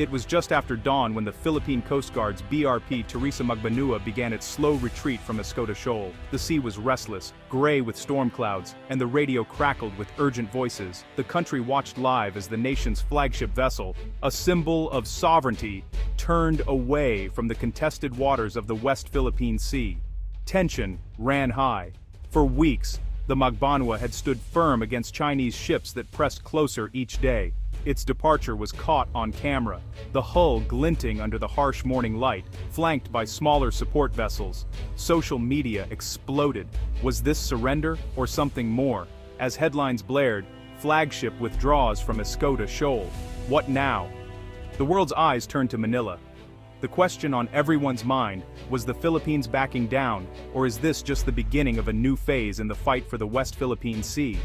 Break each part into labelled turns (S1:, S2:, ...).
S1: It was just after dawn when the Philippine Coast Guard's BRP Teresa Magbanua began its slow retreat from Escoda Shoal. The sea was restless, gray with storm clouds, and the radio crackled with urgent voices. The country watched live as the nation's flagship vessel, a symbol of sovereignty, turned away from the contested waters of the West Philippine Sea. Tension ran high. For weeks, the Magbanua had stood firm against Chinese ships that pressed closer each day. Its departure was caught on camera, the hull glinting under the harsh morning light, flanked by smaller support vessels. Social media exploded. Was this surrender or something more? As headlines blared, flagship withdraws from Escoda Shoal. What now? The world's eyes turned to Manila. The question on everyone's mind was the Philippines backing down, or is this just the beginning of a new phase in the fight for the West Philippine Sea?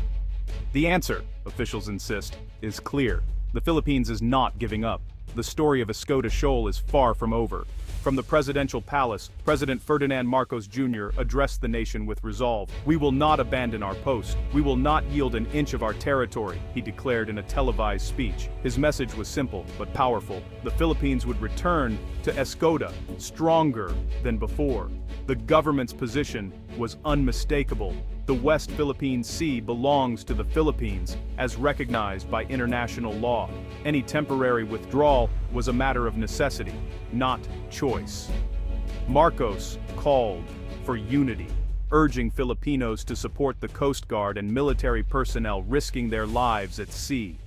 S1: The answer, officials insist, is clear. The Philippines is not giving up. The story of Escoda Shoal is far from over. From the presidential palace, President Ferdinand Marcos Jr. addressed the nation with resolve. "We will not abandon our post. We will not yield an inch of our territory," he declared in a televised speech. His message was simple but powerful. The Philippines would return to Escoda, stronger than before. The government's position was unmistakable. The West Philippine Sea belongs to the Philippines, as recognized by international law. Any temporary withdrawal was a matter of necessity, not choice. Marcos called for unity, urging Filipinos to support the Coast Guard and military personnel risking their lives at sea.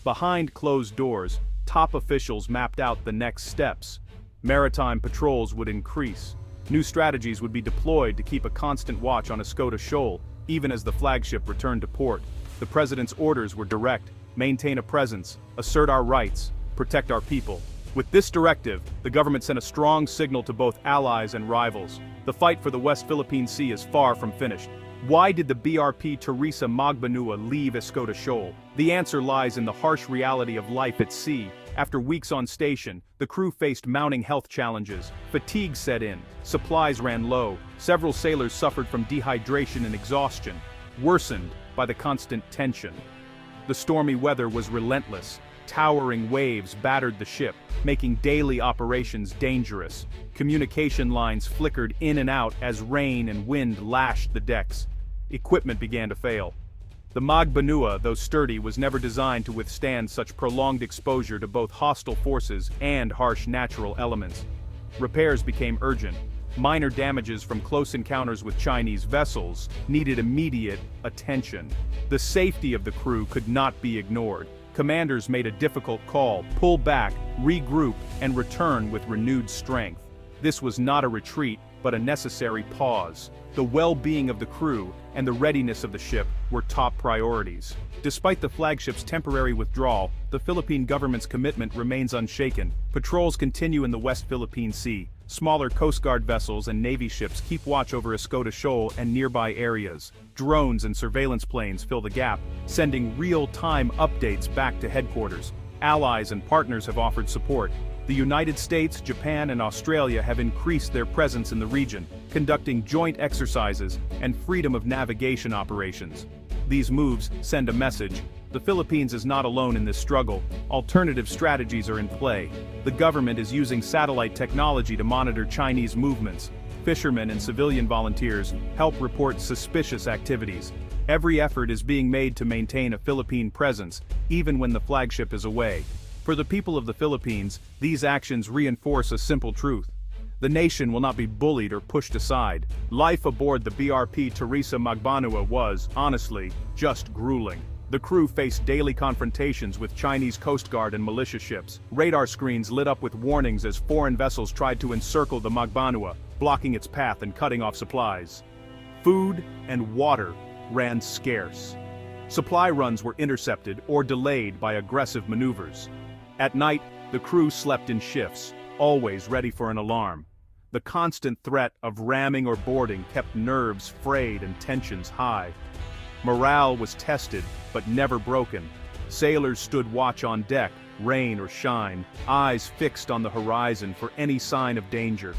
S1: Behind closed doors, top officials mapped out the next steps. Maritime patrols would increase. New strategies would be deployed to keep a constant watch on Escoda Shoal, even as the flagship returned to port. The president's orders were direct: maintain a presence, assert our rights, protect our people. With this directive, the government sent a strong signal to both allies and rivals. The fight for the West Philippine Sea is far from finished. Why did the BRP Teresa Magbanua leave Escoda Shoal? The answer lies in the harsh reality of life at sea. After weeks on station, the crew faced mounting health challenges. Fatigue set in, supplies ran low, several sailors suffered from dehydration and exhaustion, worsened by the constant tension. The stormy weather was relentless. Towering waves battered the ship, making daily operations dangerous. Communication lines flickered in and out as rain and wind lashed the decks. Equipment began to fail. The Magbanua, though sturdy, was never designed to withstand such prolonged exposure to both hostile forces and harsh natural elements. Repairs became urgent. Minor damages from close encounters with Chinese vessels needed immediate attention. The safety of the crew could not be ignored. Commanders made a difficult call: pull back, regroup, and return with renewed strength. This was not a retreat, but a necessary pause. The well-being of the crew and the readiness of the ship were top priorities. Despite the flagship's temporary withdrawal, the Philippine government's commitment remains unshaken. Patrols continue in the West Philippine Sea. Smaller Coast Guard vessels and Navy ships keep watch over Escoda Shoal and nearby areas. Drones and surveillance planes fill the gap, sending real-time updates back to headquarters. Allies and partners have offered support. The United States, Japan, and Australia have increased their presence in the region, conducting joint exercises and freedom of navigation operations. These moves send a message: the Philippines is not alone in this struggle. Alternative strategies are in play. The government is using satellite technology to monitor Chinese movements. Fishermen and civilian volunteers help report suspicious activities. Every effort is being made to maintain a Philippine presence, even when the flagship is away. For the people of the Philippines, these actions reinforce a simple truth: the nation will not be bullied or pushed aside. Life aboard the BRP Teresa Magbanua was, honestly, just grueling. The crew faced daily confrontations with Chinese Coast Guard and militia ships. Radar screens lit up with warnings as foreign vessels tried to encircle the Magbanua, blocking its path and cutting off supplies. Food and water ran scarce. Supply runs were intercepted or delayed by aggressive maneuvers. At night, the crew slept in shifts, always ready for an alarm. The constant threat of ramming or boarding kept nerves frayed and tensions high. Morale was tested, but never broken. Sailors stood watch on deck, rain or shine, eyes fixed on the horizon for any sign of danger.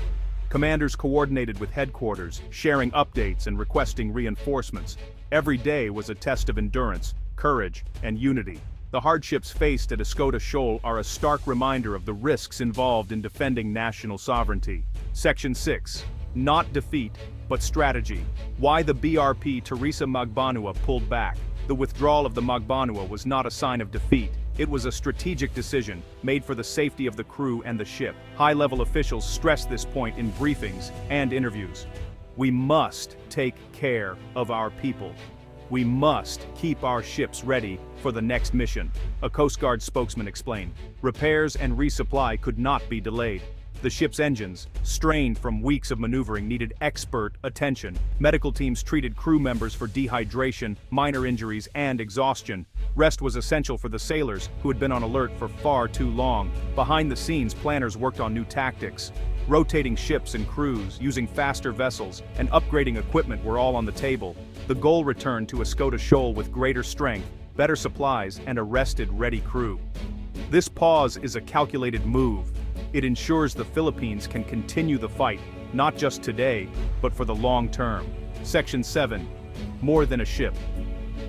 S1: Commanders coordinated with headquarters, sharing updates and requesting reinforcements. Every day was a test of endurance, courage, and unity. The hardships faced at Escoda Shoal are a stark reminder of the risks involved in defending national sovereignty. Section 6. Not defeat, but strategy. Why the BRP Teresa Magbanua pulled back. The withdrawal of the Magbanua was not a sign of defeat. It was a strategic decision, made for the safety of the crew and the ship. High-level officials stressed this point in briefings and interviews. We must take care of our people. We must keep our ships ready for the next mission, a Coast Guard spokesman explained. Repairs and resupply could not be delayed. The ship's engines, strained from weeks of maneuvering, needed expert attention. Medical teams treated crew members for dehydration, minor injuries, and exhaustion. Rest was essential for the sailors, who had been on alert for far too long. Behind the scenes, planners worked on new tactics. Rotating ships and crews, using faster vessels, and upgrading equipment were all on the table. The goal returned to Escoda Shoal with greater strength, better supplies, and a rested, ready crew. This pause is a calculated move. It ensures the Philippines can continue the fight, not just today, but for the long term. Section 7. More than a ship.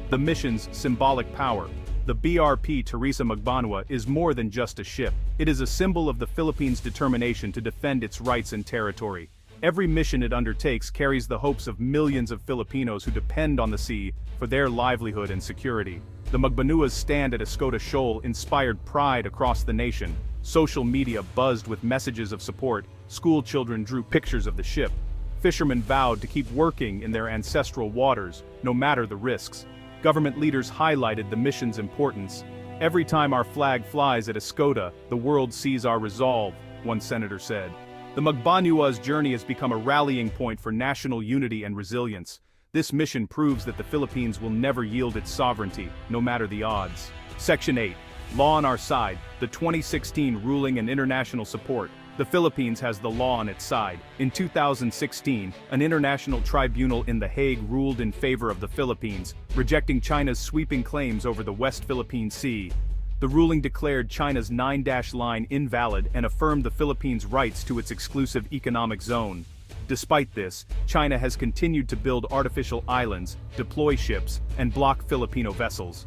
S1: The mission's symbolic power. The BRP Teresa Magbanua is more than just a ship. It is a symbol of the Philippines' determination to defend its rights and territory. Every mission it undertakes carries the hopes of millions of Filipinos who depend on the sea for their livelihood and security. The Magbanua's stand at Escoda Shoal inspired pride across the nation. Social media buzzed with messages of support. School children drew pictures of the ship. Fishermen vowed to keep working in their ancestral waters, no matter the risks. Government leaders highlighted the mission's importance. Every time our flag flies at Escoda, the world sees our resolve, one senator said. The Magbanua's journey has become a rallying point for national unity and resilience. This mission proves that the Philippines will never yield its sovereignty, no matter the odds. Section 8. Law on our side, the 2016 ruling and international support. The Philippines has the law on its side. In 2016, an international tribunal in The Hague ruled in favor of the Philippines, rejecting China's sweeping claims over the West Philippine Sea. The ruling declared China's 9-dash line invalid and affirmed the Philippines' rights to its exclusive economic zone. Despite this, China has continued to build artificial islands, deploy ships, and block Filipino vessels.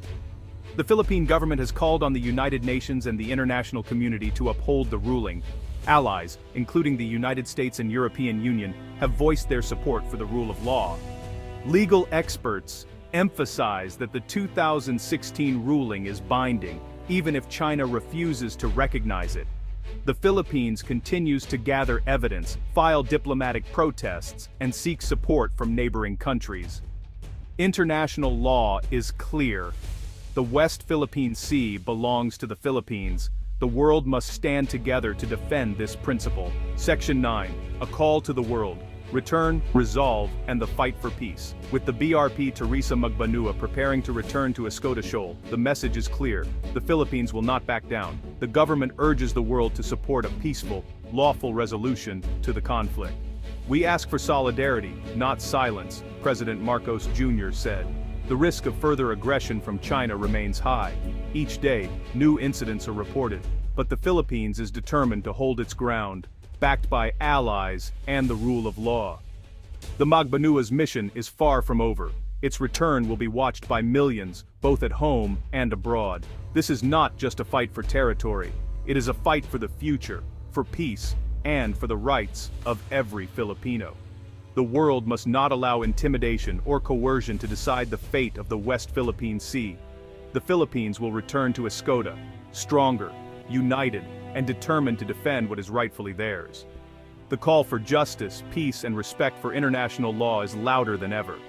S1: The Philippine government has called on the United Nations and the international community to uphold the ruling. Allies, including the United States and European Union, have voiced their support for the rule of law. Legal experts emphasize that the 2016 ruling is binding, even if China refuses to recognize it. The Philippines continues to gather evidence, file diplomatic protests, and seek support from neighboring countries. International law is clear. The West Philippine Sea belongs to the Philippines. The world must stand together to defend this principle. Section 9. A call to the world. Return, resolve, and the fight for peace. With the BRP Teresa Magbanua preparing to return to Escoda Shoal, the message is clear. The Philippines will not back down. The government urges the world to support a peaceful, lawful resolution to the conflict. We ask for solidarity, not silence, President Marcos Jr. said. The risk of further aggression from China remains high. Each day, new incidents are reported, but the Philippines is determined to hold its ground, backed by allies and the rule of law. The Magbanua's mission is far from over. Its return will be watched by millions, both at home and abroad. This is not just a fight for territory. It is a fight for the future, for peace, and for the rights of every Filipino. The world must not allow intimidation or coercion to decide the fate of the West Philippine Sea. The Philippines will return to Escoda, stronger, united, and determined to defend what is rightfully theirs. The call for justice, peace, and respect for international law is louder than ever.